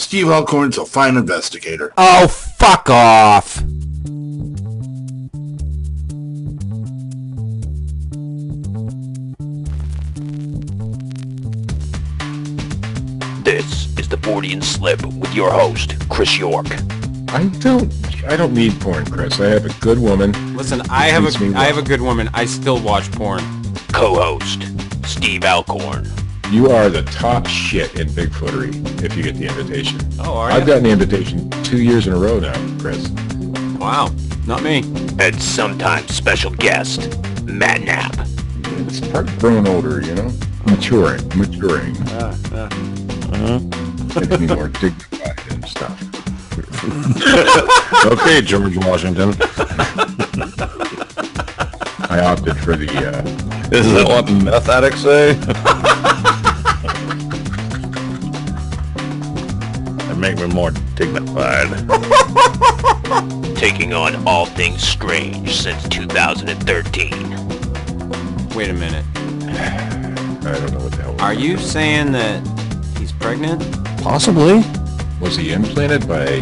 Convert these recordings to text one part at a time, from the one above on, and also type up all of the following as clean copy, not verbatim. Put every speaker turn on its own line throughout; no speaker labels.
Steve Alcorn's a fine investigator.
Oh, fuck off!
This is the Fortean Slip with your host, Chris York.
I don't need porn, Chris. I have a good woman.
Listen, I have a good woman. I still watch porn.
Co-host, Steve Alcorn.
You are the top shit in Bigfootery if you get the invitation.
Oh, are you?
I've gotten the invitation 2 years in a row now, Chris.
Wow, not me.
And sometimes special guest, Matt Knapp.
It's part of growing older, you know? Maturing. Makes me more dignified and stuff. Okay, George Washington. I opted for the...
Is that what meth addicts say? That make me more dignified.
Taking on all things strange since 2013.
Wait a minute.
I don't know what the hell.
Are you saying that he's pregnant?
Possibly.
Was he implanted by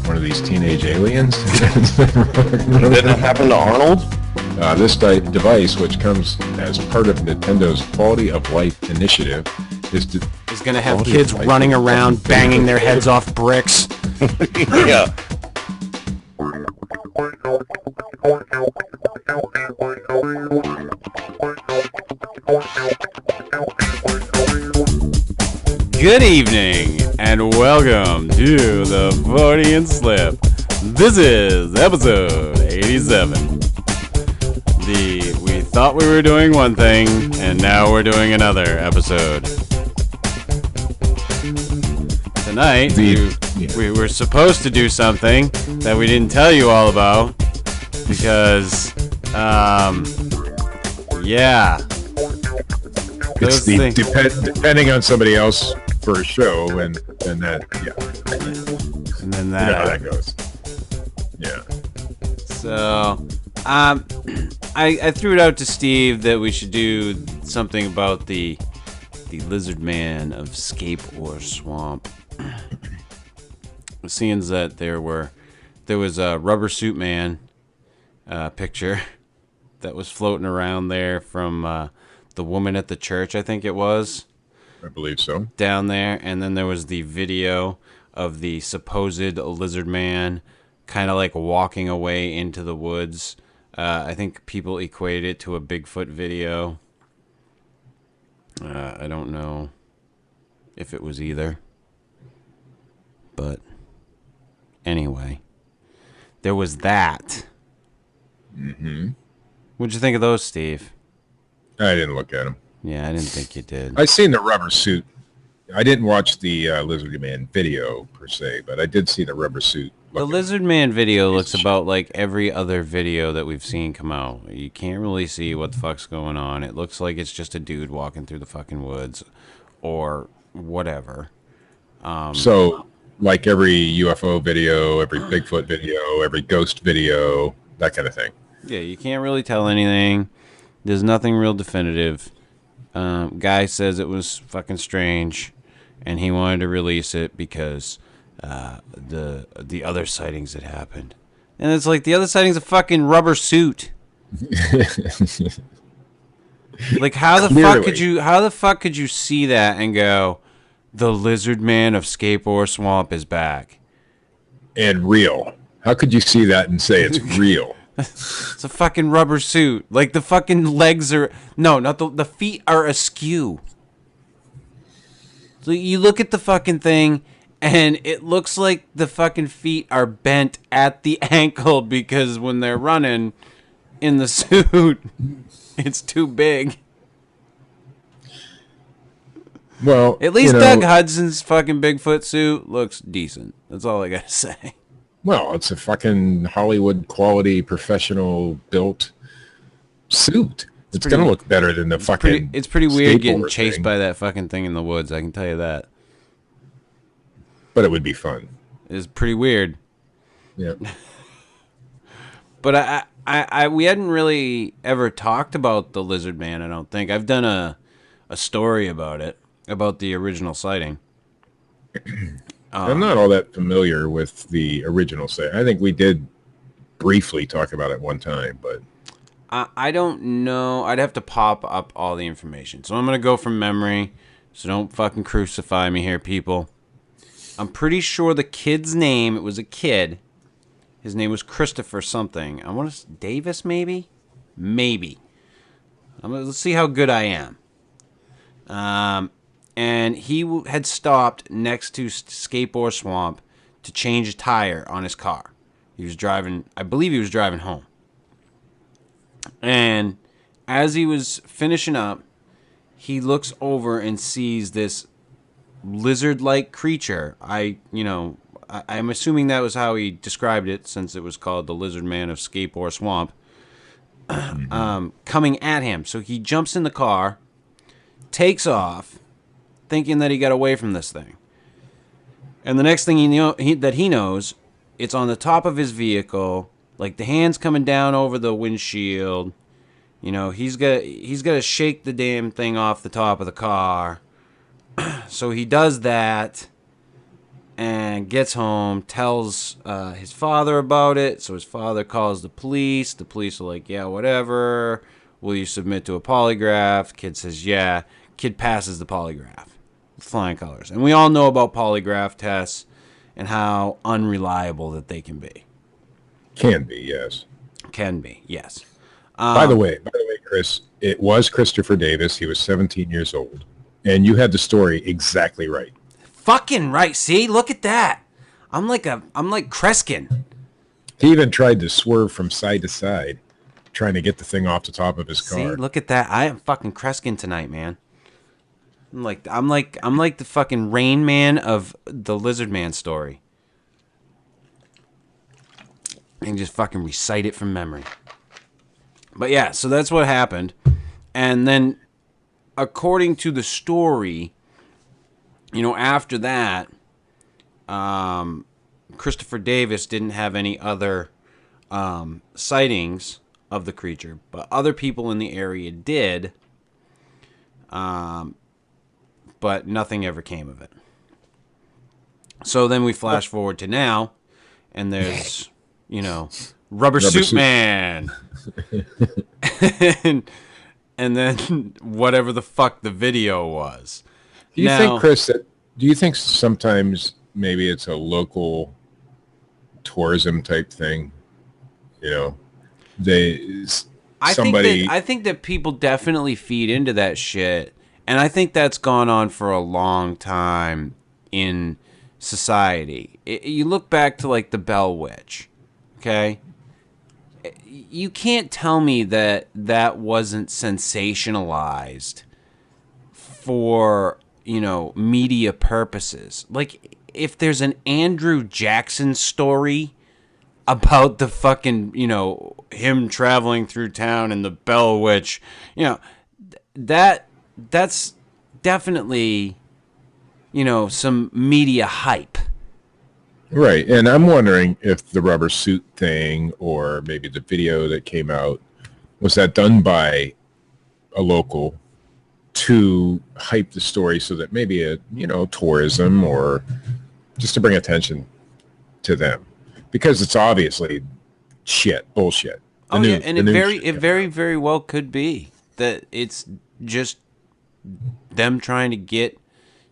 one of these teenage aliens?
Did that happen to Arnold?
This device, which comes as part of Nintendo's Quality of Life initiative, is
going to have kids running around banging their heads off bricks.
Yeah.
Good evening, and welcome to the Fortean Slip. This is episode 87. We thought we were doing one thing, and now we're doing another episode. Tonight, we were supposed to do something that we didn't tell you all about, because, yeah.
It's depending on somebody else for a show, and that, yeah.
And then that.
You know how that goes. Yeah.
So, I threw it out to Steve that we should do something about the Lizard Man of Scape or Swamp. Seeing that there was a Rubber Suit Man picture that was floating around there from the woman at the church, I think it was.
I believe so. Down
there, and then there was the video of the supposed Lizard Man kind of like walking away into the woods. I think people equate it to a Bigfoot video. I don't know if it was either. But anyway, there was that.
Mm-hmm.
What'd you think of those, Steve?
I didn't look at them.
Yeah, I didn't think you did.
I seen the Rubber Suit. I didn't watch the Lizard Man video per se, but I did see the Rubber Suit.
The Lizard Man video looks about like every other video that we've seen come out. You can't really see what the fuck's going on. It looks like it's just a dude walking through the fucking woods or whatever.
So, like every UFO video, every Bigfoot video, every ghost video, that kind of thing.
Yeah, you can't really tell anything. There's nothing real definitive. Guy says it was fucking strange, and he wanted to release it because the other sightings had happened. And it's like, the other sightings a fucking rubber suit. Like, how the fuck could you see that and go, the Lizard Man of Scape or Swamp is back?
And real. How could you see that and say it's real?
It's a fucking rubber suit. Like, the fucking legs are... No, not the feet are askew. So you look at the fucking thing, and it looks like the fucking feet are bent at the ankle because when they're running in the suit, it's too big.
Well,
at least Doug Hudson's fucking Bigfoot suit looks decent. That's all I gotta say.
Well, it's a fucking Hollywood quality, professional built suit. It's gonna look better than the fucking.
It's pretty weird getting chased by that fucking thing in the woods. I can tell you that.
But it would be fun.
It's pretty weird.
Yeah.
But we hadn't really ever talked about the Lizard Man. I don't think I've done a story about it, about the original sighting.
I'm not all that familiar with the original sighting. I think we did briefly talk about it one time, but
I don't know. I'd have to pop up all the information. So I'm going to go from memory. So don't fucking crucify me here, people. I'm pretty sure the kid's name, it was a kid. His name was Christopher something. I want to Davis, maybe? Maybe. Let's see how good I am. And he had stopped next to Scape or Swamp to change a tire on his car. He was driving, I believe he was driving home. And as he was finishing up, he looks over and sees this lizard-like creature. I'm assuming that was how he described it, since it was called the Lizard Man of Scape or Swamp, coming at him. So he jumps in the car, takes off, thinking that he got away from this thing. And the next thing he knows, it's on the top of his vehicle, like the hands coming down over the windshield. You know, he's got to shake the damn thing off the top of the car. So he does that and gets home, tells his father about it. So his father calls the police. The police are like, yeah, whatever. Will you submit to a polygraph? Kid says, yeah. Kid passes the polygraph with flying colors. And we all know about polygraph tests and how unreliable that they can be.
can be, yes.
Can be, yes.
By the way, Chris, it was Christopher Davis. He was 17 years old. And you had the story exactly right.
Fucking right. See, look at that. I'm like Kreskin.
He even tried to swerve from side to side, trying to get the thing off the top of his car.
See, look at that. I am fucking Kreskin tonight, man. I'm like the fucking Rain Man of the Lizard Man story. And just fucking recite it from memory. But yeah, so that's what happened. And then, according to the story, you know, after that, Christopher Davis didn't have any other sightings of the creature, but other people in the area did, but nothing ever came of it. So then we flash forward to now, and there's, you know, Rubber Suit Man. and then whatever the fuck the video was.
Do you think, Chris, do you think sometimes maybe it's a local tourism type thing? You know,
I think that people definitely feed into that shit, and I think that's gone on for a long time in society. You look back to like the Bell Witch, okay? You can't tell me that that wasn't sensationalized for, you know, media purposes. Like, if there's an Andrew Jackson story about the fucking, you know, him traveling through town and the Bell Witch, you know, that's definitely, you know, some media hype.
Right, and I'm wondering if the rubber suit thing, or maybe the video that came out, was that done by a local to hype the story so that maybe tourism, or just to bring attention to them, because it's obviously bullshit.
It very well could be that it's just them trying to get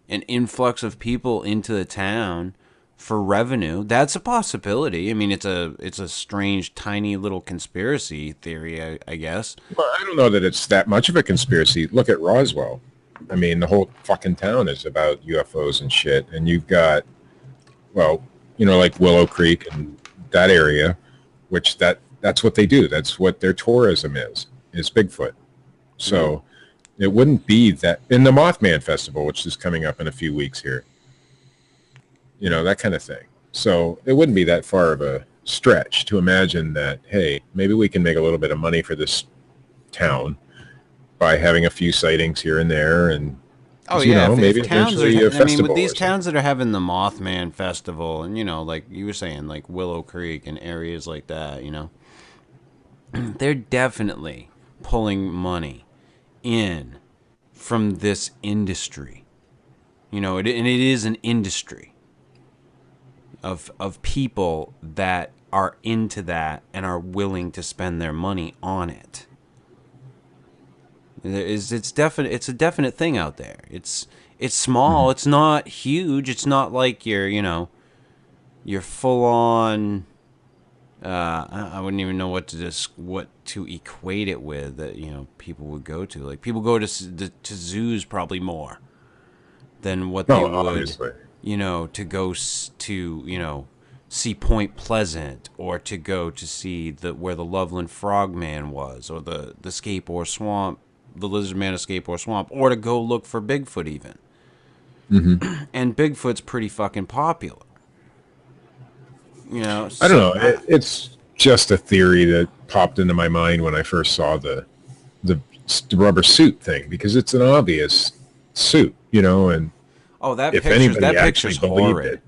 an influx of people into the town for revenue. That's a possibility. I mean, it's a strange, tiny little conspiracy theory, I guess.
Well, I don't know that it's that much of a conspiracy. Look at Roswell. I mean, the whole fucking town is about UFOs and shit. And you've got, well, you know, like Willow Creek and that area, which that's what they do. That's what their tourism is Bigfoot. So it wouldn't be that in the Mothman Festival, which is coming up in a few weeks here. You know, that kind of thing. So it wouldn't be that far of a stretch to imagine that, hey, maybe we can make a little bit of money for this town by having a few sightings here and there. And maybe eventually a festival.
With these towns that are having the Mothman Festival, and, you know, like you were saying, like Willow Creek and areas like that, you know, they're definitely pulling money in from this industry. You know, and it is an industry. of people that are into that and are willing to spend their money on it. It's a definite thing out there. It's small. It's not huge. It's not like your full on. I wouldn't even know what to equate it with that people would go to. Like people go to zoos probably more than what they would
obviously.
to go to see Point Pleasant, or to go to see where the Loveland Frogman was, or the Scape or Swamp, the Lizard Man of Scape or Swamp, or to go look for Bigfoot even. Mm-hmm. And Bigfoot's pretty fucking popular. So,
I don't know. It's just a theory that popped into my mind when I first saw the rubber suit thing, because it's an obvious suit, and if anybody actually believed it,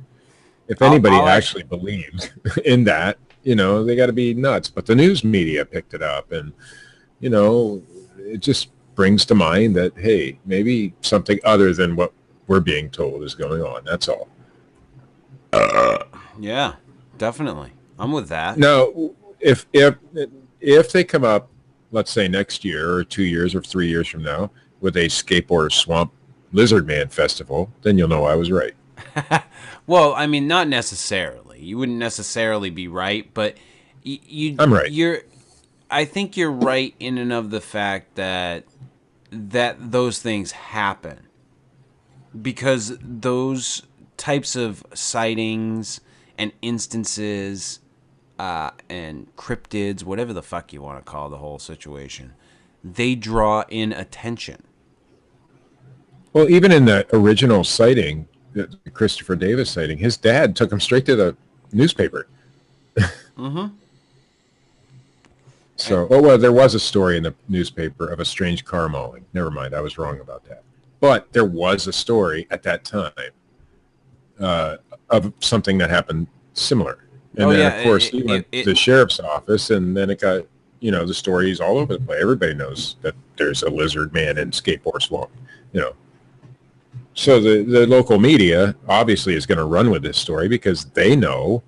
if anybody actually believed in that, they got to be nuts. But the news media picked it up, and it just brings to mind that, hey, maybe something other than what we're being told is going on. That's all.
Yeah, definitely. I'm with that.
Now, if they come up, let's say next year or 2 years or 3 years from now, with a Scape or Swamp Lizard Man festival, then you'll know I was right.
Well, I mean, not necessarily. You wouldn't necessarily be right, but
I'm right.
I think you're right in and of the fact that those things happen, because those types of sightings and instances and cryptids, whatever the fuck you want to call the whole situation, they draw in attention.
Well, even in the original sighting, the Christopher Davis sighting, his dad took him straight to the newspaper.
Mm-hmm.
So, well, there was a story in the newspaper of a strange car mauling. Never mind, I was wrong about that. But there was a story at that time of something that happened similar. And of course, he went to the sheriff's office, and then it got, the stories all over the place. Everybody knows that there's a lizard man in Scape or Swamp, So the local media obviously is going to run with this story, because they know,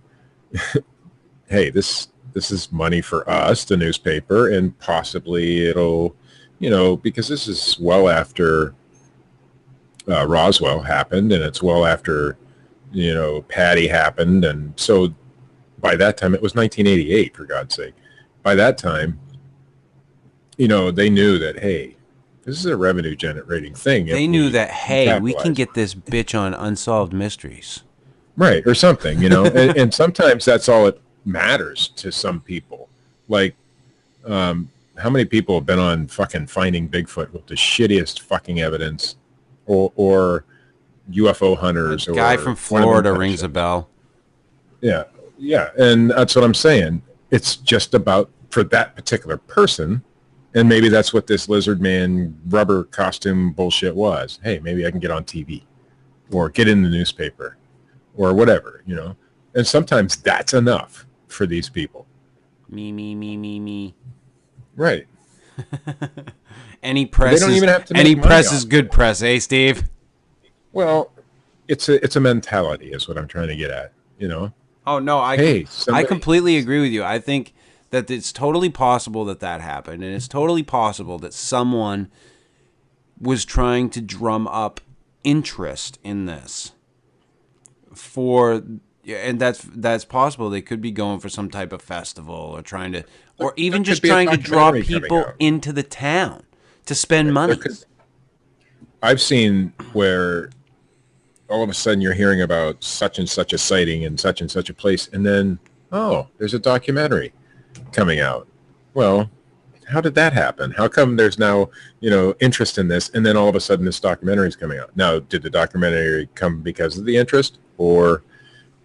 hey, this is money for us, the newspaper, and possibly it'll, because this is well after Roswell happened, and it's well after, Patty happened. And so by that time, it was 1988, for God's sake. By that time, they knew that, hey, this is a revenue generating thing.
They knew that, hey, we can get this bitch on Unsolved Mysteries.
Right, or something, and sometimes that's all it matters to some people. Like, how many people have been on fucking Finding Bigfoot with the shittiest fucking evidence, or UFO hunters?
A guy from Florida rings a bell.
Yeah, and that's what I'm saying. It's just about, for that particular person, and maybe that's what this lizard man rubber costume bullshit was. Hey, maybe I can get on TV, or get in the newspaper, or whatever, And sometimes that's enough for these people.
Me.
Right.
Any press,
they don't even have to
any
make
press
money
is good press, eh, Steve?
Well, it's a mentality is what I'm trying to get at,
Oh no, I completely agree with you. I think that it's totally possible that happened, and it's totally possible that someone was trying to drum up interest in this and that's possible. They could be going for some type of festival, or trying to, or even just trying to draw people into the town to spend money.
I've seen where all of a sudden you're hearing about such and such a sighting in such and such a place, and then, there's a documentary coming out. Well, how did that happen? How come there's now, interest in this, and then all of a sudden this documentary is coming out? Now, did the documentary come because of the interest, or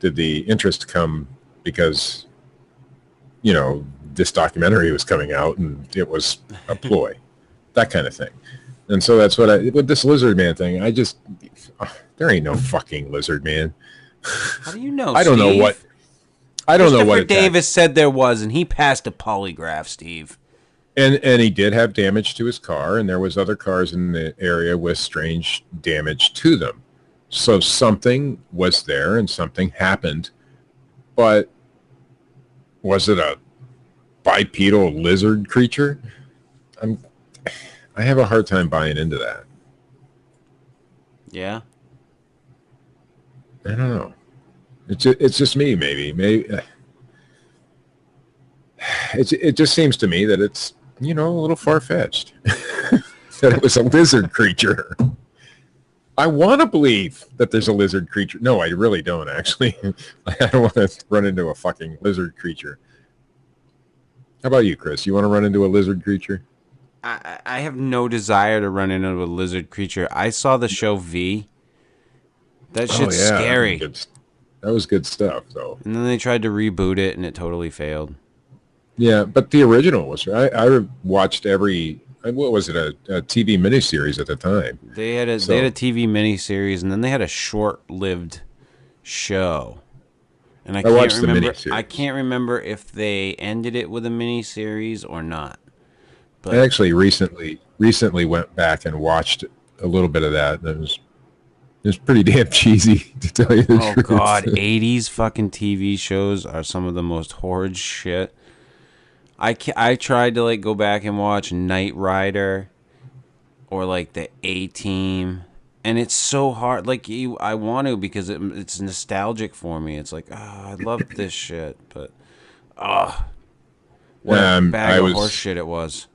did the interest come because, this documentary was coming out and it was a ploy? That kind of thing. And so that's what with this lizard man thing, there ain't no fucking lizard man.
How do you know,
I don't
Steve?
know what. I don't know what
Christopher Davis said there was, and he passed a polygraph, Steve.
And he did have damage to his car, and there was other cars in the area with strange damage to them. So something was there, and something happened But was it a bipedal lizard creature? I have a hard time buying into that.
Yeah.
I don't know. It's just me, maybe. It just seems to me that it's, a little far-fetched. That it was a lizard creature. I want to believe that there's a lizard creature. No, I really don't, actually. I don't want to run into a fucking lizard creature. How about you, Chris? You want to run into a lizard creature?
I have no desire to run into a lizard creature. I saw the show V. That shit's scary.
That was good stuff, though.
And then they tried to reboot it, and it totally failed.
Yeah, but the original was. I watched every. What was it? A TV miniseries at the time.
They had a TV miniseries, and then they had a short-lived show. And I
watched
can't remember.
the miniseries.
I can't remember if they ended it with a miniseries or not. But
I actually recently went back and watched a little bit of that, and it was pretty damn cheesy, to tell you the truth.
Oh god, 80s fucking TV shows are some of the most horrid shit. I tried to go back and watch Knight Rider or the A-Team, and it's so hard. I want to because it's nostalgic for me. It's I love this shit, but what a bag of horse shit it was.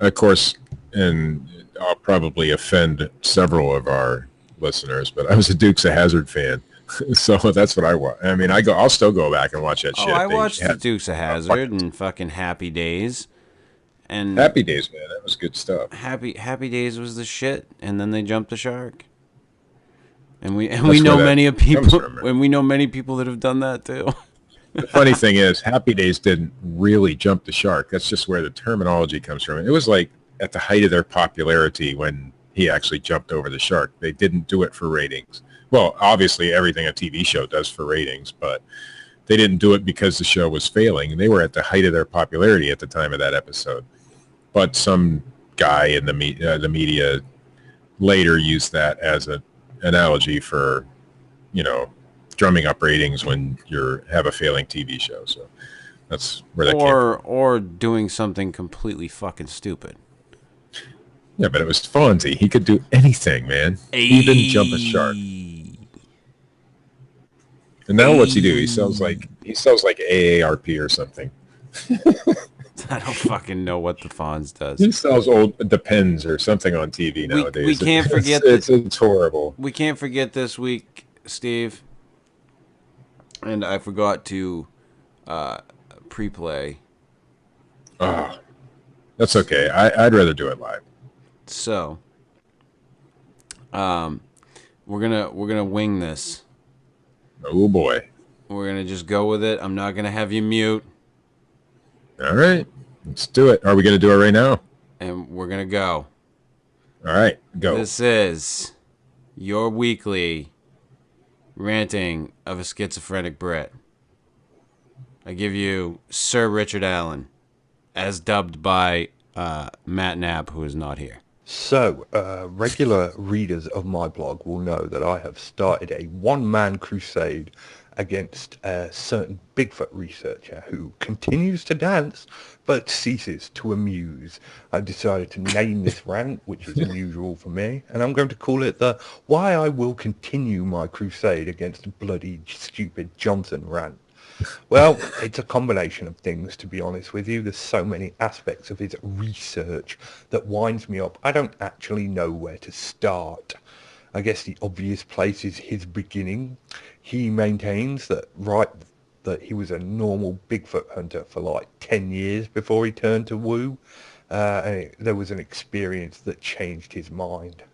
Of course, and I'll probably offend several of our listeners, but I was a Dukes of Hazzard fan. So that's what I watch. I mean, I'll still go back and watch that shit.
I watched the Dukes of Hazzard and fucking Happy Days. And
Happy Days, man, that was good stuff.
Happy Days was the shit, and then they jumped the shark. And we know many people, and we know many people that have done that too.
The funny thing is, Happy Days didn't really jump the shark. That's just where the terminology comes from. It was at the height of their popularity when he actually jumped over the shark. They didn't do it for ratings. Well, obviously everything a TV show does for ratings, but they didn't do it because the show was failing. They were at the height of their popularity at the time of that episode. But some guy in the media later used that as an analogy for, drumming up ratings when you have a failing TV show. So that's where that came from.
Or doing something completely fucking stupid.
Yeah, but it was Fonzie. He could do anything, man. Even jump a shark. And now what's he do? He sells like AARP or something.
I don't fucking know what the Fonz does.
He sells Depends or something on TV nowadays.
We can't forget
it's horrible.
We can't forget this week, Steve. And I forgot to pre-play.
Oh, that's okay. I'd rather do it live.
So, we're gonna wing this.
Oh boy.
We're gonna just go with it. I'm not gonna have you mute.
All right, let's do it. Are we gonna do it right now?
And we're gonna go.
All right, go.
This is your weekly ranting of a schizophrenic Brit. I give you Sir Richard Allen, as dubbed by Matt Knapp, who is not here.
So, regular readers of my blog will know that I have started a one-man crusade against a certain Bigfoot researcher who continues to dance but ceases to amuse. I've decided to name this rant, which is unusual for me, and I'm going to call it the Why I Will Continue My Crusade Against Bloody Stupid Johnson rant. Well, it's a combination of things, to be honest with you. There's so many aspects of his research that winds me up. I don't actually know where to start. I guess the obvious place is his beginning. He maintains that he was a normal Bigfoot hunter for 10 years before he turned to woo. And there was an experience that changed his mind.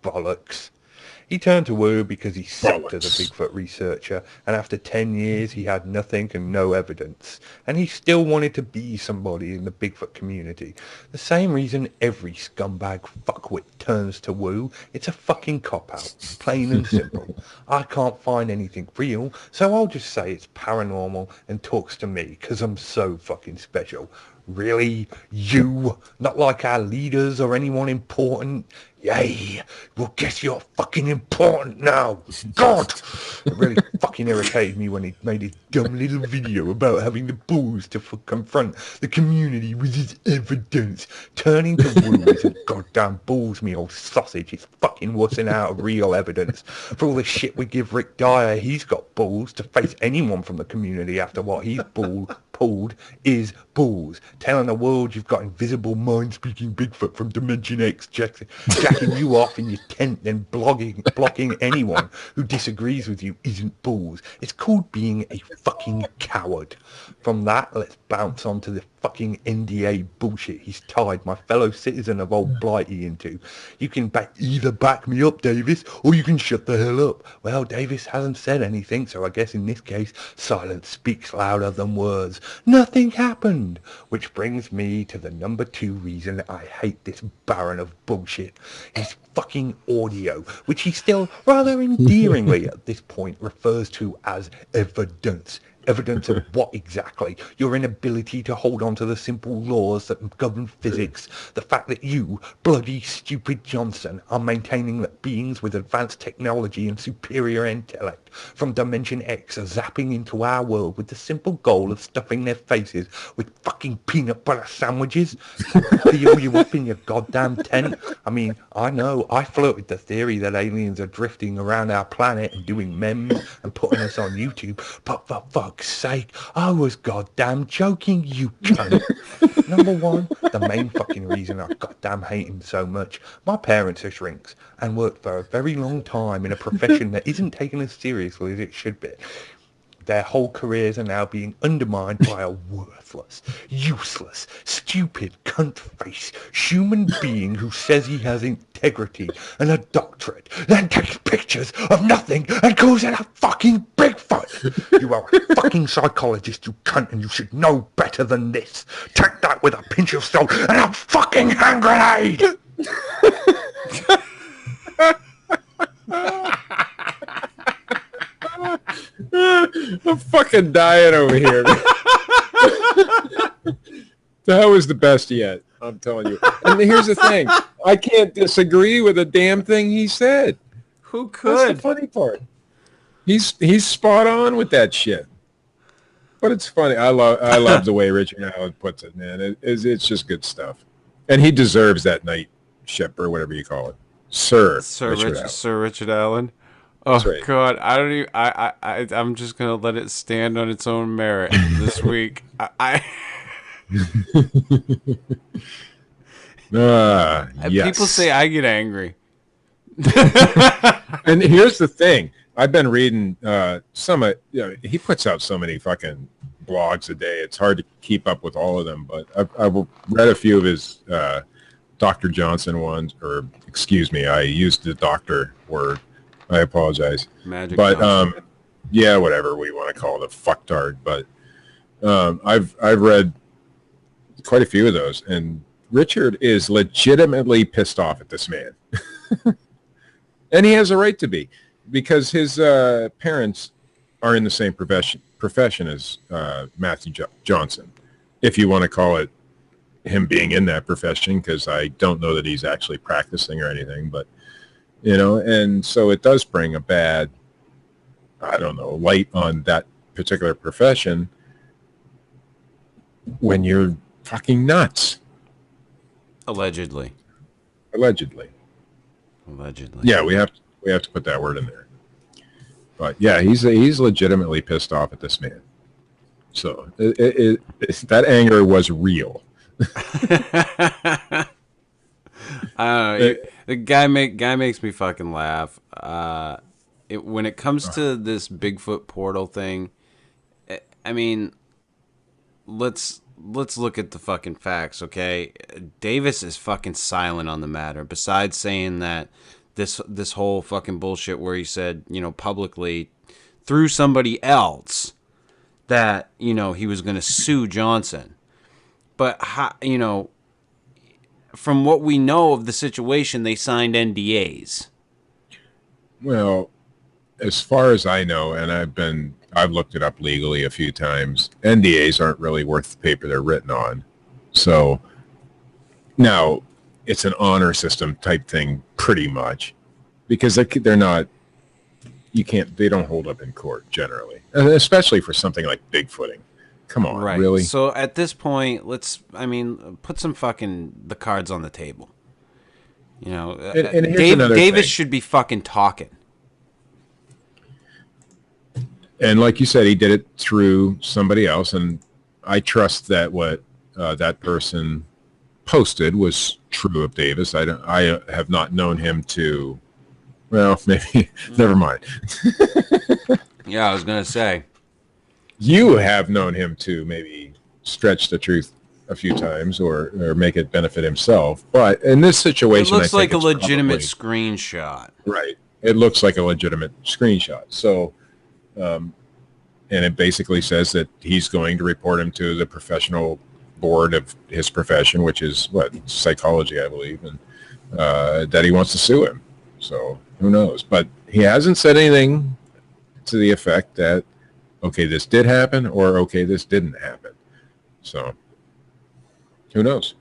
Bollocks. He turned to woo because he sucked as a Bigfoot researcher, and after 10 years he had nothing and no evidence, and he still wanted to be somebody in the Bigfoot community. The same reason every scumbag fuckwit turns to woo. It's a fucking cop-out, plain and simple. I can't find anything real, so I'll just say it's paranormal and talks to me, because I'm so fucking special. Really? You? Not like our leaders or anyone important? Yay! Well, guess you're fucking important now! God! It really fucking irritated me when he made his dumb little video about having the balls to confront the community with his evidence. Turning to woo isn't goddamn balls, me old sausage. It's fucking wussing out of real evidence. For all the shit we give Rick Dyer, he's got balls to face anyone from the community after what he's pulled is balls. Telling the world you've got invisible mind-speaking Bigfoot from Dimension X jacking you off in your tent, then blocking anyone who disagrees with you isn't balls. It's called being a fucking coward. From that, let's bounce on to the fucking NDA bullshit he's tied my fellow citizen of Old Blighty into. You can either back me up, Davis, or you can shut the hell up. Well, Davis hasn't said anything, so I guess in this case, silence speaks louder than words. Nothing happened. Which brings me to the number 2 reason I hate this baron of bullshit. His fucking audio, which he still rather endearingly at this point refers to as evidence. Evidence of what exactly? Your inability to hold on to the simple laws that govern physics. The fact that you, bloody stupid Johnson, are maintaining that beings with advanced technology and superior intellect from Dimension X are zapping into our world with the simple goal of stuffing their faces with fucking peanut butter sandwiches. Feel you up in your goddamn tent. I mean, I know, I floated the theory that aliens are drifting around our planet and doing memes and putting us on YouTube, but for fuck's sake, I was goddamn joking, you cunt. Number 1, the main fucking reason I goddamn hate him so much. My parents are shrinks and worked for a very long time in a profession that isn't taken as seriously as it should be. Their whole careers are now being undermined by a worthless, useless, stupid, cunt-face human being who says he has integrity and a doctorate, then takes pictures of nothing and calls it a fucking Bigfoot. You are a fucking psychologist, you cunt, and you should know better than this. Take that with a pinch of salt and a fucking hand grenade!
I'm fucking dying over here. That was the best yet, I'm telling you. And here's the thing. I can't disagree with a damn thing he said.
Who could?
That's the funny part. He's spot on with that shit. But it's funny. I love the way Richard Allen puts it, man. It's just good stuff. And he deserves that knightship or whatever you call it. Sir
Richard Allen. Oh
right.
God, I don't even. I'm just gonna let it stand on its own merit this week.
Yes.
People say I get angry.
And here's the thing. I've been reading he puts out so many fucking blogs a day. It's hard to keep up with all of them, but I've read a few of his Dr. Johnson ones, or excuse me, I used the doctor word. I apologize. But yeah, whatever we want to call it, a fucktard. But I've read quite a few of those, and Richard is legitimately pissed off at this man. And he has a right to be, because his parents are in the same profession as Matthew Johnson, if you want to call it him being in that profession, because I don't know that he's actually practicing or anything, but and so it does bring a bad, I don't know, light on that particular profession when you're fucking nuts.
Allegedly.
Yeah, we have to put that word in there. But yeah, he's legitimately pissed off at this man. So that anger was real.
The guy makes me fucking laugh. When it comes to this Bigfoot portal thing, I mean, let's look at the fucking facts, okay? Davis is fucking silent on the matter. Besides saying that this whole fucking bullshit where he said, publicly through somebody else that he was going to sue Johnson, but from what we know of the situation, they signed NDAs.
Well, as far as I know, and I've looked it up legally a few times, NDAs aren't really worth the paper they're written on. So now it's an honor system type thing pretty much, because they're not, they don't hold up in court generally, and especially for something like Bigfooting. Come on,
Right.
really?
So at this point, put some the cards on the table. You know,
And here's another
Davis
thing.
should be fucking talking.
And like you said, he did it through somebody else, and I trust that what that person posted was true of Davis. I have not known him to, well, maybe, never mind.
Yeah, I was gonna say.
You have known him to maybe stretch the truth a few times or make it benefit himself. But in this situation,
It looks
I think
like a
it's
legitimate
probably,
screenshot.
right. It looks like a legitimate screenshot. So, and it basically says that he's going to report him to the professional board of his profession, which is psychology, I believe, and that he wants to sue him. So who knows? But he hasn't said anything to the effect that, okay, this did happen, or okay, this didn't happen. So who knows?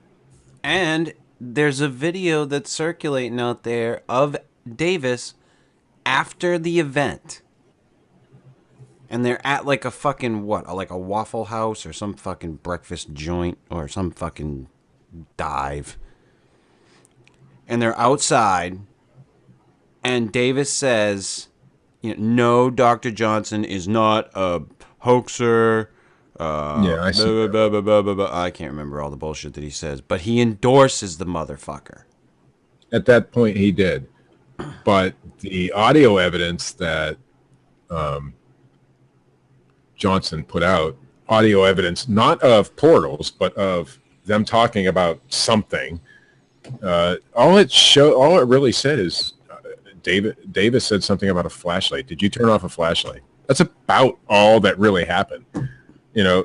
And there's a video that's circulating out there of Davis after the event. And they're at like a fucking like a Waffle House or some fucking breakfast joint or some fucking dive. And they're outside, and Davis says, no, Dr. Johnson is not a hoaxer.
Yeah, I see
blah, blah, blah, blah, blah, blah. I can't remember all the bullshit that he says, but he endorses the motherfucker.
At that point, he did. But the audio evidence that Johnson put out, audio evidence not of portals, but of them talking about something, all it really said is Davis said something about a flashlight. Did you turn off a flashlight? That's about all that really happened.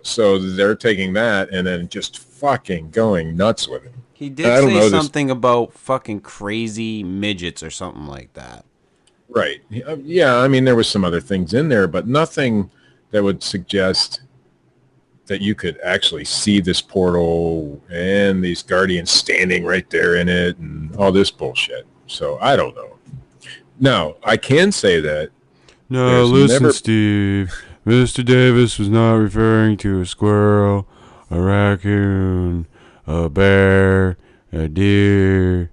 So they're taking that and then just fucking going nuts with it.
He did say something about fucking crazy midgets or something like that.
Right. Yeah, I mean, there was some other things in there, but nothing that would suggest that you could actually see this portal and these guardians standing right there in it and all this bullshit. So I don't know. Now, I can say that.
No, listen, Steve. Mr. Davis was not referring to a squirrel, a raccoon, a bear, a deer,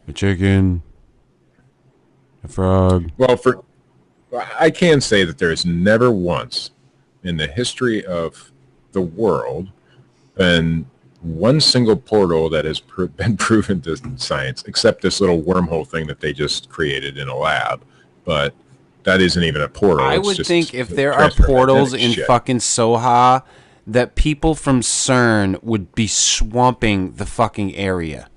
a chicken, a frog.
Well, I can say that there is never once in the history of the world been one single portal that has been proven to science, except this little wormhole thing that they just created in a lab. But that isn't even a portal.
I would think if there are portals in fucking Soha, that people from CERN would be swamping the fucking area.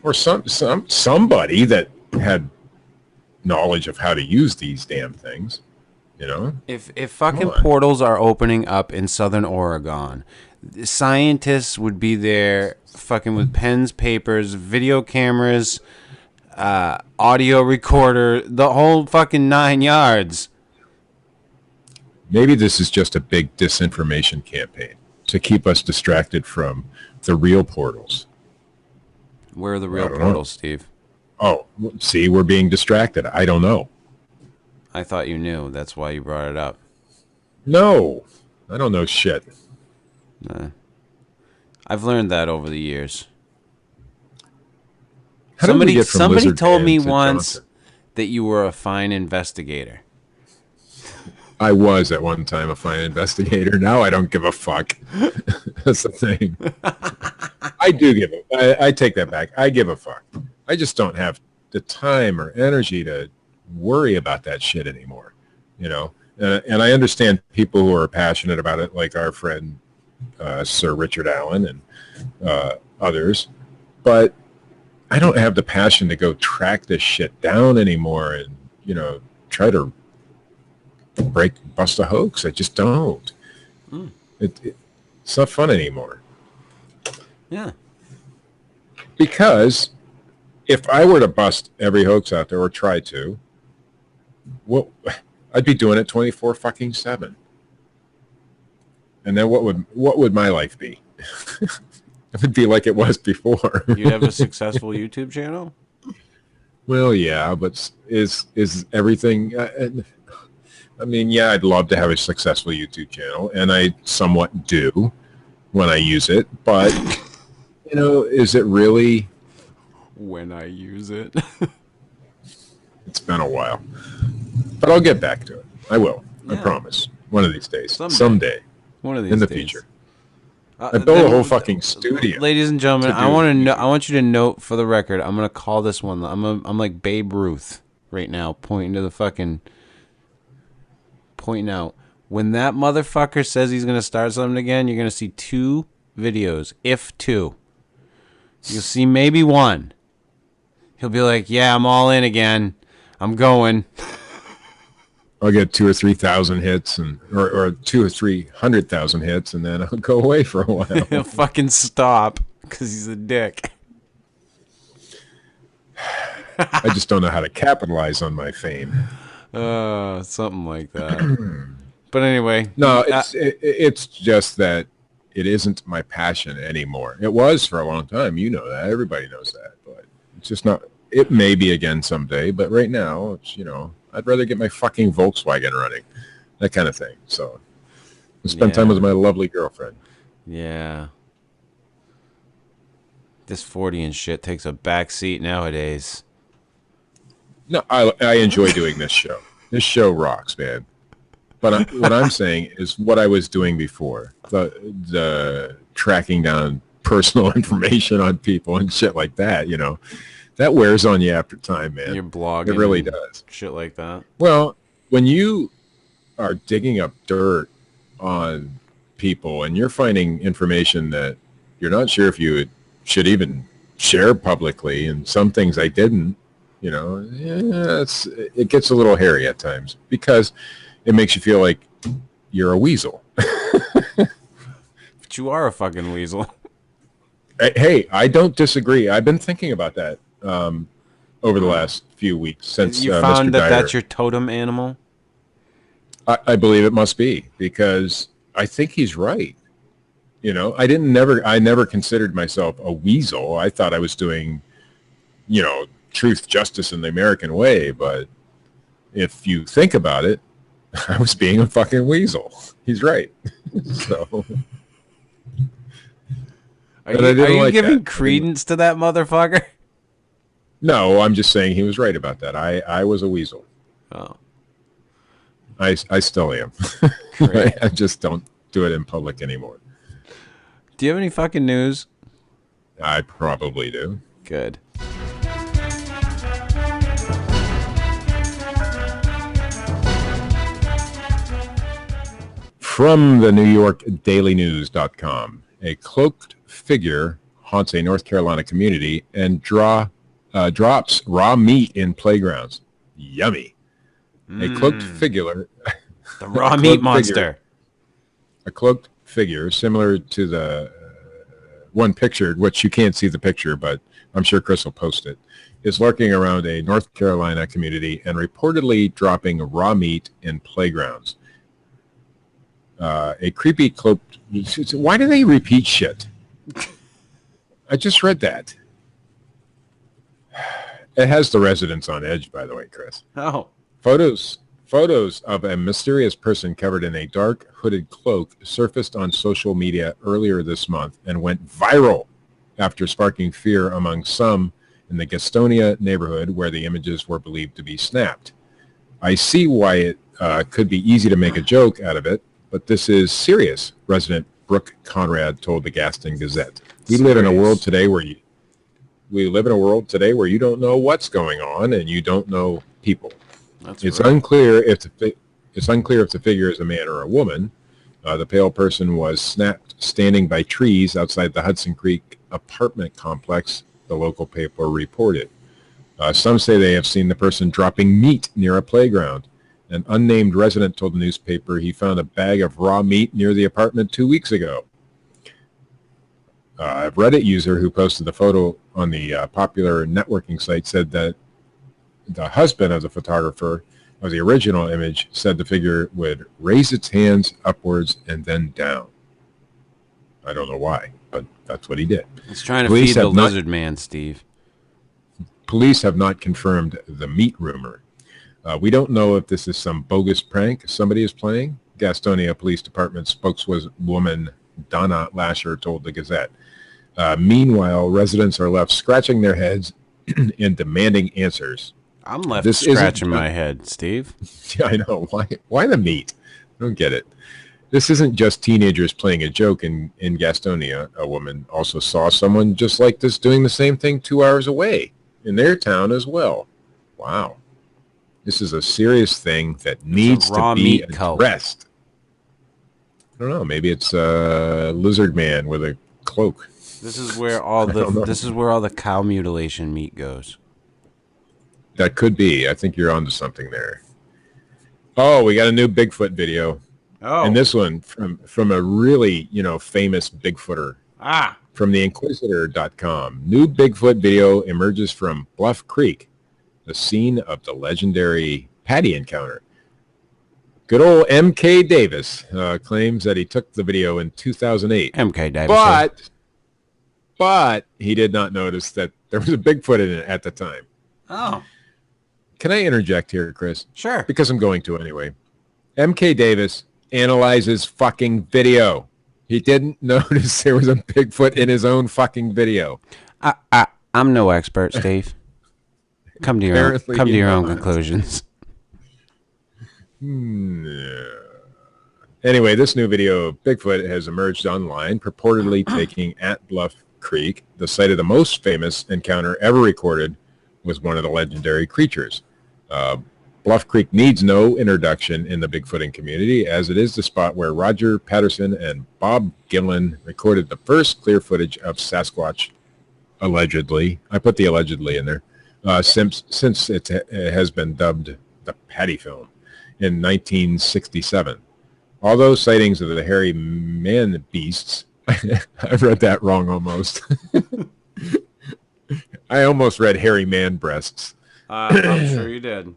Or somebody that had knowledge of how to use these damn things,
If fucking portals are opening up in Southern Oregon, scientists would be there fucking with pens, papers, video cameras, audio recorder, the whole fucking 9 yards.
Maybe this is just a big disinformation campaign to keep us distracted from the real portals.
Where are the real portals, Steve?
Oh, see, we're being distracted. I don't know.
I thought you knew. That's why you brought it up.
No, I don't know shit.
I've learned that over the years.
Somebody
told me once that you were a fine investigator.
I was at one time a fine investigator. Now I don't give a fuck. That's the thing. I take that back. I give a fuck. I just don't have the time or energy to worry about that shit anymore, And I understand people who are passionate about it, like our friend Sir Richard Allen and others, but I don't have the passion to go track this shit down anymore and try to bust a hoax. I just don't. It's not fun anymore.
Yeah.
Because if I were to bust every hoax out there or try to, I'd be doing it 24 fucking 7. And then what would my life be? It would be like it was before.
You'd have a successful YouTube channel?
Well, yeah, but is everything... I mean, yeah, I'd love to have a successful YouTube channel, and I somewhat do when I use it, but, you know, is it really...
When I use it.
It's been a while. But I'll get back to it. I will.
Yeah.
I promise. One of these days.
Someday. One of these
in the
days.
future. I built a whole fucking studio.
Ladies and gentlemen, I want you to note for the record, I'm gonna call this one. I'm like Babe Ruth right now, pointing out. When that motherfucker says he's gonna start something again, you're gonna see 2 videos, if 2. You'll see maybe 1. He'll be like, "Yeah, I'm all in again. I'm going."
I'll get 2,000 or 3,000 hits, or 200,000 or 300,000 hits, and then I'll go away for a while.
He'll fucking stop because he's a dick.
I just don't know how to capitalize on my fame.
Something like that. But anyway,
no, it's just that it isn't my passion anymore. It was for a long time. You know that. Everybody knows that. But it's just not. It may be again someday. But right now, it's, you know, I'd rather get my fucking Volkswagen running, that kind of thing. So, spend time with my lovely girlfriend.
Yeah. This Fortean shit takes a back seat nowadays.
No, I enjoy doing this show. This show rocks, man. But what I'm saying is what I was doing before, the tracking down personal information on people and shit like that, you know, that wears on you after time, man.
You're blogging.
It really does.
Shit like that.
Well, when you are digging up dirt on people and you're finding information that you're not sure if you should even share publicly, and some things I didn't, you know, it gets a little hairy at times because it makes you feel like you're a weasel.
But you are a fucking weasel.
Hey, I don't disagree. I've been thinking about that over the last few weeks since
you found
Mr.
that
Dyer.
That's your totem animal?
I believe it must be, because I think he's right. You know, I never considered myself a weasel. I thought I was doing, you know, truth, justice in the American way. But if you think about it, I was being a fucking weasel. He's right. So,
are you giving credence to that motherfucker?
No, I'm just saying he was right about that. I was a weasel.
Oh.
I still am. I just don't do it in public anymore.
Do you have any fucking news?
I probably do.
Good.
From the New York DailyNews.com, a cloaked figure haunts a North Carolina community and drops raw meat in playgrounds. Yummy. A cloaked figure.
The raw meat monster.
A cloaked figure similar to the one pictured, which you can't see the picture, but I'm sure Chris will post it, is lurking around a North Carolina community and reportedly dropping raw meat in playgrounds. A creepy cloaked... Why do they repeat shit? I just read that. It has the residents on edge, by the way, Chris.
Oh.
Photos of a mysterious person covered in a dark hooded cloak surfaced on social media earlier this month and went viral after sparking fear among some in the Gastonia neighborhood where the images were believed to be snapped. I see why it could be easy to make a joke out of it, but this is serious, resident Brooke Conrad told the Gaston Gazette. We live in a world today where you don't know what's going on and you don't know people. It's unclear if the figure is a man or a woman. The pale person was snapped standing by trees outside the Hudson Creek apartment complex, the local paper reported. Some say they have seen the person dropping meat near a playground. An unnamed resident told the newspaper he found a bag of raw meat near the apartment 2 weeks ago. A Reddit user who posted the photo on the popular networking site said that the husband of the photographer or the original image said the figure would raise its hands upwards and then down. I don't know why, but that's what he did.
He's trying to feed the Lizard Man, Steve.
Police have not confirmed the meat rumor. We don't know if this is some bogus prank somebody is playing. Gastonia Police Department spokeswoman Donna Lasher told the Gazette. Meanwhile, residents are left scratching their heads and demanding answers.
I'm left scratching my head, Steve.
Yeah, I know. Why the meat? I don't get it. This isn't just teenagers playing a joke in Gastonia. A woman also saw someone just like this doing the same thing 2 hours away in their town as well. Wow. This is a serious thing that needs to be addressed. I don't know. Maybe it's a lizard man with a cloak.
This is where all the cow mutilation meat goes.
That could be. I think you're onto something there. Oh, we got a new Bigfoot video.
Oh.
And this one from a really, famous Bigfooter. From the Inquisitor.com. New Bigfoot video emerges from Bluff Creek, the scene of the legendary Patty encounter. Good old M.K. Davis claims that he took the video in 2008.
M.K. Davis.
But he did not notice that there was a Bigfoot in it at the time.
Oh.
Can I interject here, Chris?
Sure.
Because I'm going to anyway. M.K. Davis analyzes fucking video. He didn't notice there was a Bigfoot in his own fucking video.
I'm no expert, Steve. Come to your own conclusions.
Anyway, this new video of Bigfoot has emerged online, purportedly taking at Bluff Creek, the site of the most famous encounter ever recorded with one of the legendary creatures. Bluff Creek needs no introduction in the Bigfooting community, as it is the spot where Roger Patterson and Bob Gillen recorded the first clear footage of Sasquatch, allegedly. I put the allegedly in there, since it has been dubbed the Patty film in 1967. Although sightings of the hairy man beasts, I read that wrong almost. I almost read hairy man breasts.
I'm sure you did.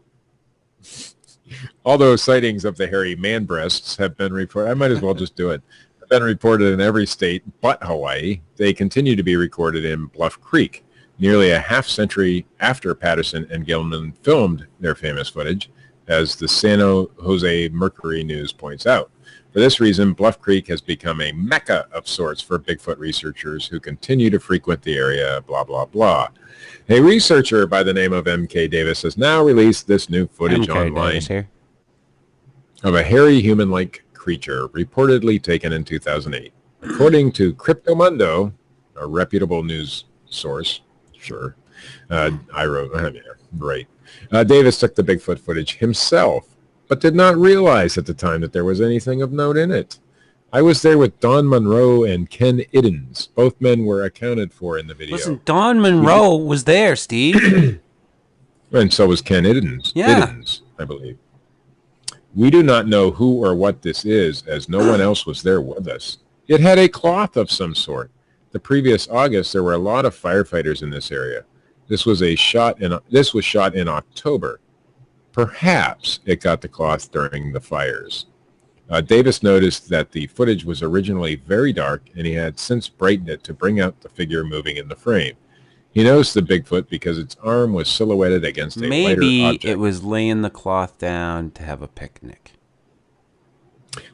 Although sightings of the hairy man breasts have been reported, I might as well just do it, have been reported in every state but Hawaii, they continue to be recorded in Bluff Creek, nearly a half century after Patterson and Gilman filmed their famous footage, as the San Jose Mercury News points out. For this reason, Bluff Creek has become a mecca of sorts for Bigfoot researchers who continue to frequent the area, blah, blah, blah. A researcher by the name of M.K. Davis has now released this new footage online of a hairy human-like creature reportedly taken in 2008. According to Cryptomundo, a reputable news source, sure, right. Davis took the Bigfoot footage himself, but did not realize at the time that there was anything of note in it. I was there with Don Monroe and Ken Iddens. Both men were accounted for in the video.
Listen, Don Monroe was there, Steve.
And so was Ken Iddens.
Yeah.
Iddens, I believe. We do not know who or what this is, as no one else was there with us. It had a cloth of some sort. The previous August, there were a lot of firefighters in this area. This was shot in October. Perhaps it got the cloth during the fires. Davis noticed that the footage was originally very dark, and he had since brightened it to bring out the figure moving in the frame. He noticed the Bigfoot because its arm was silhouetted against a lighter object.
Maybe it was laying the cloth down to have a picnic.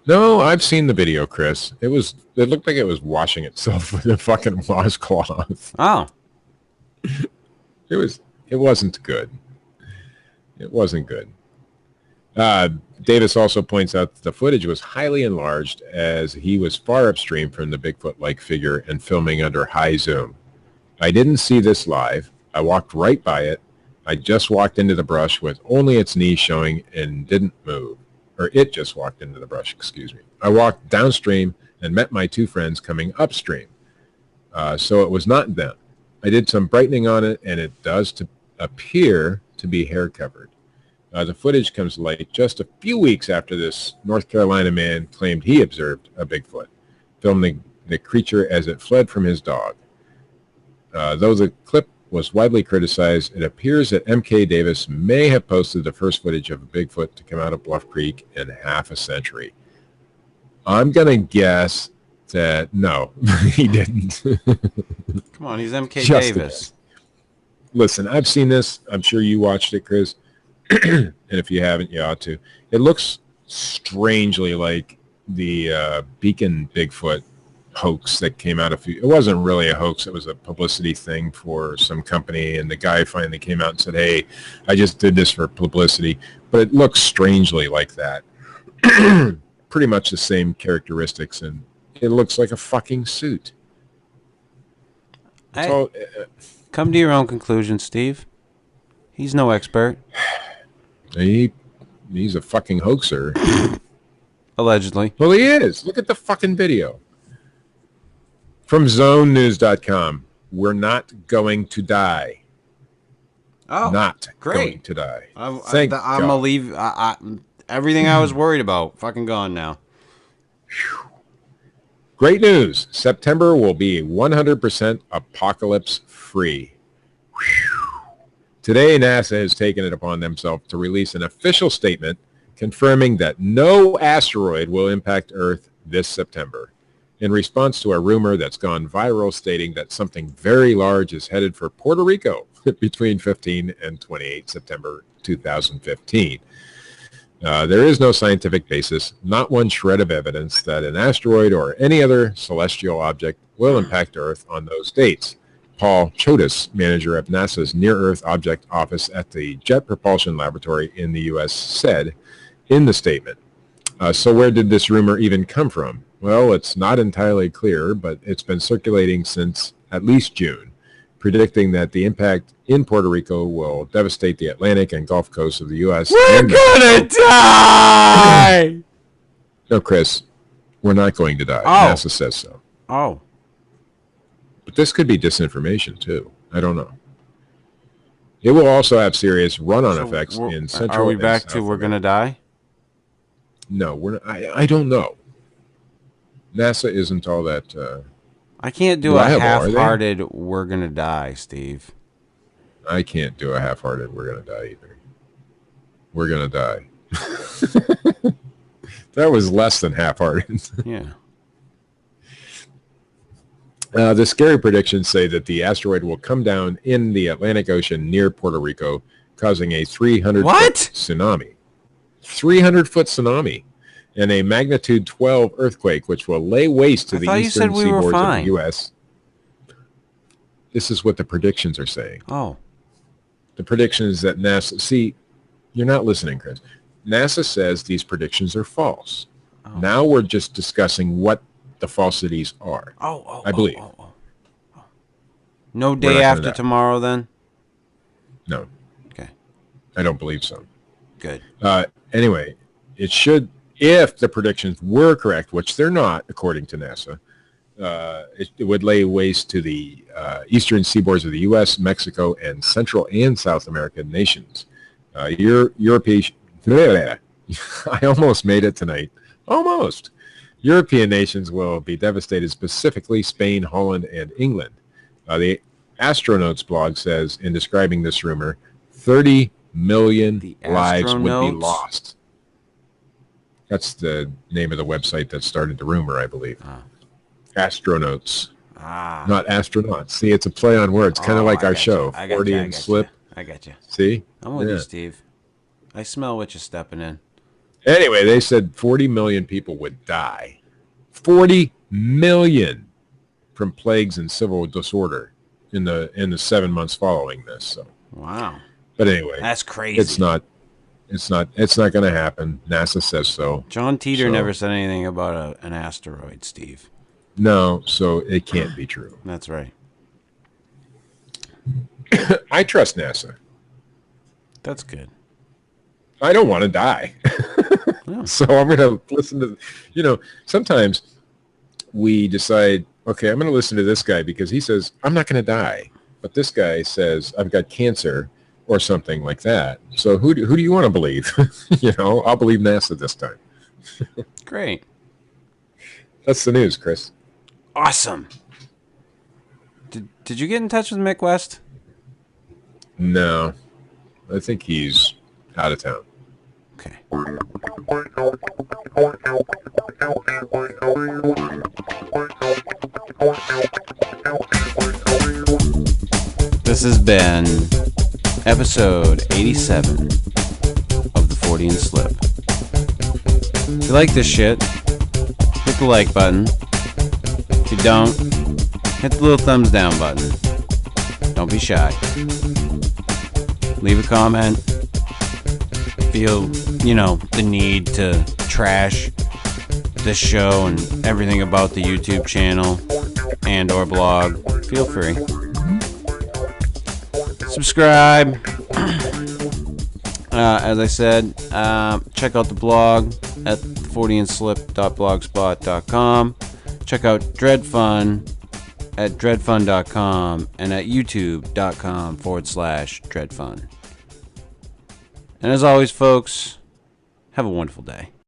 No, I've seen the video, Chris. It looked like it was washing itself with a fucking washcloth.
Oh.
It wasn't good. It wasn't good. Davis also points out that the footage was highly enlarged as he was far upstream from the Bigfoot-like figure and filming under high zoom. I didn't see this live. I walked right by it. I just walked into the brush with only its knees showing and didn't move. Or it just walked into the brush, excuse me. I walked downstream and met my two friends coming upstream. So it was not them. I did some brightening on it, and it does appear to be hair covered. The footage comes to light just a few weeks after this North Carolina man claimed he observed a Bigfoot, filming the creature as it fled from his dog. Though the clip was widely criticized. It appears that M.K. Davis may have posted the first footage of a Bigfoot to come out of Bluff Creek in half a century. I'm going to guess that no, he didn't.
Come on, he's M.K.
Just a
Davis.
guess. Listen, I've seen this. I'm sure you watched it, Chris. And if you haven't, you ought to. It looks strangely like the Beacon Bigfoot hoax that came out it wasn't really a hoax. It was a publicity thing for some company. And the guy finally came out and said, hey, I just did this for publicity. But it looks strangely like that. Pretty much the same characteristics. And it looks like a fucking suit.
Come to your own conclusion, Steve. He's no expert.
He's a fucking hoaxer.
Allegedly.
Well, he is. Look at the fucking video. From zonenews.com. We're not going to die.
Oh,
not
great.
Going to die.
Thank God. I'm going to leave. Everything I was worried about, fucking gone now.
Great news. September will be 100% apocalypse free. Today, NASA has taken it upon themselves to release an official statement confirming that no asteroid will impact Earth this September, in response to a rumor that's gone viral stating that something very large is headed for Puerto Rico between 15 and 28 September 2015. There is no scientific basis, not one shred of evidence that an asteroid or any other celestial object will impact Earth on those dates. Paul Chodas, manager of NASA's Near-Earth Object Office at the Jet Propulsion Laboratory in the U.S., said in the statement. So where did this rumor even come from? Well, it's not entirely clear, but it's been circulating since at least June, predicting that the impact in Puerto Rico will devastate the Atlantic and Gulf coast of the U.S.
We're gonna die!
No, Chris, we're not going to die.
Oh.
NASA says so.
Oh.
But this could be disinformation, too. I don't know. It will also have serious run-on effects in Central
Are we back
and
to
South
we're going to
America.
die?
No, we're not, I don't know. NASA isn't all that...
I can't do
reliable,
a half-hearted we're going to die, Steve.
I can't do a half-hearted we're going to die either. We're going to die. That was less than half-hearted.
Yeah.
The scary predictions say that the asteroid will come down in the Atlantic Ocean near Puerto Rico, causing a 300-foot tsunami. 300-foot tsunami and a magnitude 12 earthquake, which will lay waste to the eastern seaboards of the U.S. This is what the predictions are saying.
Oh.
The predictions that NASA... See, you're not listening, Chris. NASA says these predictions are false. Oh. Now we're just discussing what the falsities are. I believe.
No day after tomorrow, then?
No.
Okay.
I don't believe so.
Good.
Anyway, it should, if the predictions were correct, which they're not, according to NASA, it would lay waste to the eastern seaboards of the U.S., Mexico, and Central and South American nations. European... I almost made it tonight. Almost. European nations will be devastated, specifically Spain, Holland, and England. The Astronauts blog says, in describing this rumor, 30 million lives would be lost. That's the name of the website that started the rumor, I believe. Astronauts. Not astronauts. See, it's a play on words, kind of like our show, Fortean Slip.
I got you.
See?
I'm with you, Steve. I smell what you're stepping in.
Anyway, they said 40 million people would die. 40 million from plagues and civil disorder in the 7 months following this. So.
Wow.
But anyway,
that's crazy.
It's not going to happen. NASA says so.
John Teeter never said anything about an asteroid, Steve.
No, so it can't be true.
That's right.
I trust NASA.
That's good.
I don't want to die. So I'm going to listen to, sometimes we decide, okay, I'm going to listen to this guy because he says, I'm not going to die. But this guy says, I've got cancer or something like that. So who do you want to believe? I'll believe NASA this time.
Great.
That's the news, Chris.
Awesome. Did you get in touch with Mick West?
No, I think he's out of town.
Okay. This has been episode 87 of the Fortean Slip. If you like this shit, hit the like button. If you don't, hit the little thumbs down button. Don't be shy. Leave a comment. Feel, the need to trash this show and everything about the YouTube channel and or blog. Feel free. Subscribe. As I said, check out the blog at forteanslip.blogspot.com. Check out Dred Funn at dredfunn.com and at youtube.com/Dred Funn. And as always, folks, have a wonderful day.